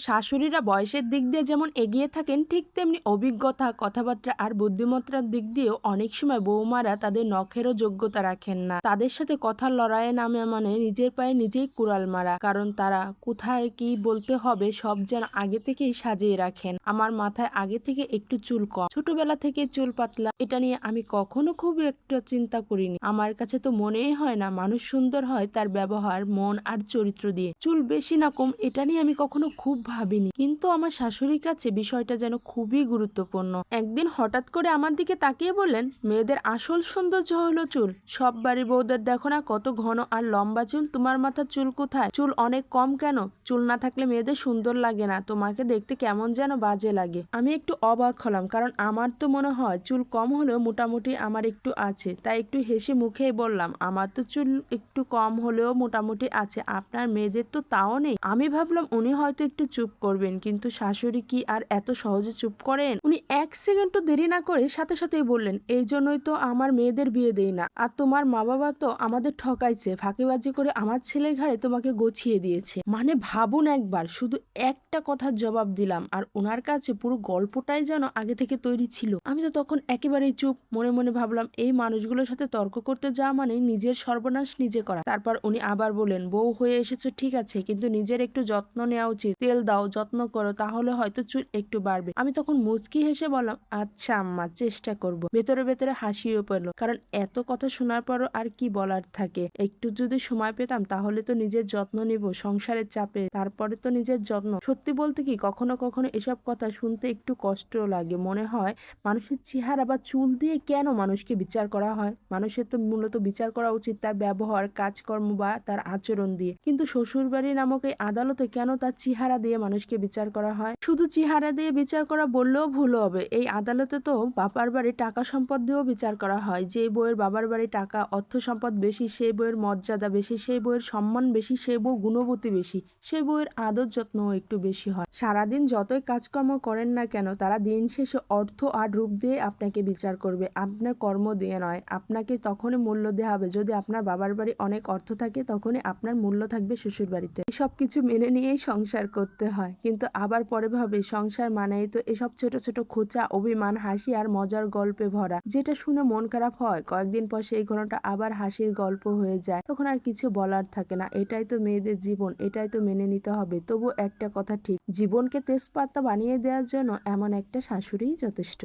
শাশুড়িরা বয়সের দিক দিয়ে যেমন এগিয়ে থাকেন, ঠিক তেমনি অভিজ্ঞতা, কথাবার্তা আর বুদ্ধিমত্তার দিক দিয়েও অনেক সময় বৌমারা তাদের নখেরও যোগ্যতা রাখেন না। তাদের সাথে কথার লড়াইয়ে নামে মানে নিজের পায়ে নিজেই কুড়াল মারা, কারণ তারা কোথায় কি বলতে হবে সব যেন আগে থেকেই সাজিয়ে রাখেন। আমার মাথায় আগে থেকে একটু চুল কম, ছোটবেলা থেকে চুল পাতলা, এটা নিয়ে আমি কখনো খুব একটা চিন্তা করিনি। আমার কাছে তো মনেই হয় না মানুষ সুন্দর হয় তার ব্যবহার, মন আর চরিত্র দিয়ে। চুল বেশি না কম এটা নিয়ে আমি কখনো খুব ভাবিনি, কিন্তু আমার শাশুড়ির কাছে বিষয়টা যেন খুবই গুরুত্বপূর্ণ। একদিন হঠাৎ করে আমার দিকে তাকিয়ে বললেন, মেয়েদের আসল সৌন্দর্য হলো চুল। সব বাড়ির বউদের দেখো না কত ঘন আর লম্বা চুল, তোমার মাথার চুল কোথায়? চুল অনেক কম কেন? চুল না থাকলে মেয়েদের সুন্দর লাগে না, তোমাকে দেখতে কেমন যেন বাজে লাগে। আমি একটু অবাক হলাম, কারণ আমার তো মনে হয় চুল কম হলেও মোটামুটি আমার একটু আছে। তাই একটু হেসে মুখেই বললাম, আমার তো চুল একটু কম হলেও মোটামুটি আছে, আপনার মেয়েদের তো তাও নেই। আমি ভাবলাম উনি হয়তো একটু চুপ করবেন, কিন্তু শাশুড়ি কি আর এত সহজে চুপ করেন? উনি এক সেকেন্ডও দেরি না করে সাথে সাথেই বললেন, এই জন্যই তো আমার মেয়েদের বিয়ে দেই না। আর তোমার মা বাবা তো আমাদের ঠকাইছে, ফাঁকিবাজি করে আমার ছেলের ঘাড়ে তোমাকে গছিয়ে দিয়েছে। মানে ভাবুন একবার, শুধু একটা কথার জবাব দিলাম আর ওনার কাছে পুরো গল্পটাই যেন আগে থেকে তৈরি ছিল। আমি তো তখন একেবারেই চুপ। মনে মনে ভাবলাম, এই মানুষগুলোর সাথে তর্ক করতে যাওয়া মানে নিজের সর্বনাশ নিজে করা। তারপর উনি আবার বলেন, বউ হয়ে এসেছো ঠিক আছে, কিন্তু নিজের একটু যত্ন নেওয়া উচিত। তেল দাও, যত্ন করো, তাহলে হয়তো চুল একটু বাড়বে। আমি তখন মুচকি হেসে বললাম, আচ্ছা আম্মা, চেষ্টা করব। ভেতরে ভেতরে হাসিও পেলো, কারণ এত কথা শোনার পরও আর কি বলার থাকে। একটু যদি সময় পেতাম তাহলে তো নিজের যত্ন নিব, সংসারের চাপে তারপরে তো নিজের যত্ন। সত্যি বলতে কি, কখনো কখনো এসব কথা শুনতে একটু কষ্ট লাগে। মনে হয় মানুষের চেহারা বা চুল দিয়ে কেন মানুষকে বিচার করা হয়? মানুষের তো মূলত বিচার করা উচিত তার ব্যবহার, কাজকর্ম বা তার আচরণ দিয়ে। কিন্তু শ্বশুরবাড়ি নামক এই আদালতে কেন তার চেহারা দিয়ে মানুষকে বিচার করা হয়? শুধু চেহারা দিয়ে বিচার করা বললেও ভুল হবে, এই আদালতে তো বাবার বাড়ি টাকা সম্পদ দিয়েও বিচার করা হয়। যে বউয়ের বাবার বাড়ি টাকা অর্থ সম্পদ বেশি, সেই বউয়ের মর্যাদা বেশি, সেই বউয়ের সম্মান বেশি, সেই বউ গুণবতী বেশি, সেই বউয়ের আদর যত্নও একটু বেশি হয়। সারাদিন যতই কাজকর্ম করেন না কেন, তারা দিন শেষে অর্থ আর রূপ দিয়ে আপনাকে বিচার করবে, আপনার কর্ম দিয়ে নয়। আপনাকে তখনই মূল্য দেওয়া হবে যদি আপনার বাবার বাড়ি অনেক অর্থ থাকে, তখনই আপনার মূল্য থাকবে শ্বশুর বাড়িতে। সব কিছু মেনে নিয়েই সংসার করতে হয়, কিন্তু আবার পরে ভাবে সংসার মানেই তো এসব ছোট ছোট খোঁচা, অভিমান, হাসি আর মজার গল্পে ভরা। যেটা শুনে মন খারাপ হয়, কয়েকদিন পর সেই ঘটনাটা আবার হাসির গল্প হয়ে যায়, তখন আর কিছু বলার থাকে না। এটাই তো মেয়েদের জীবন, এটাই তো মেনে নিতে হবে। তবু একটা কথা ঠিক, জীবনকে তেজপাতা বানিয়ে দেওয়ার জন্য এমন একটা শাশুড়িই যথেষ্ট।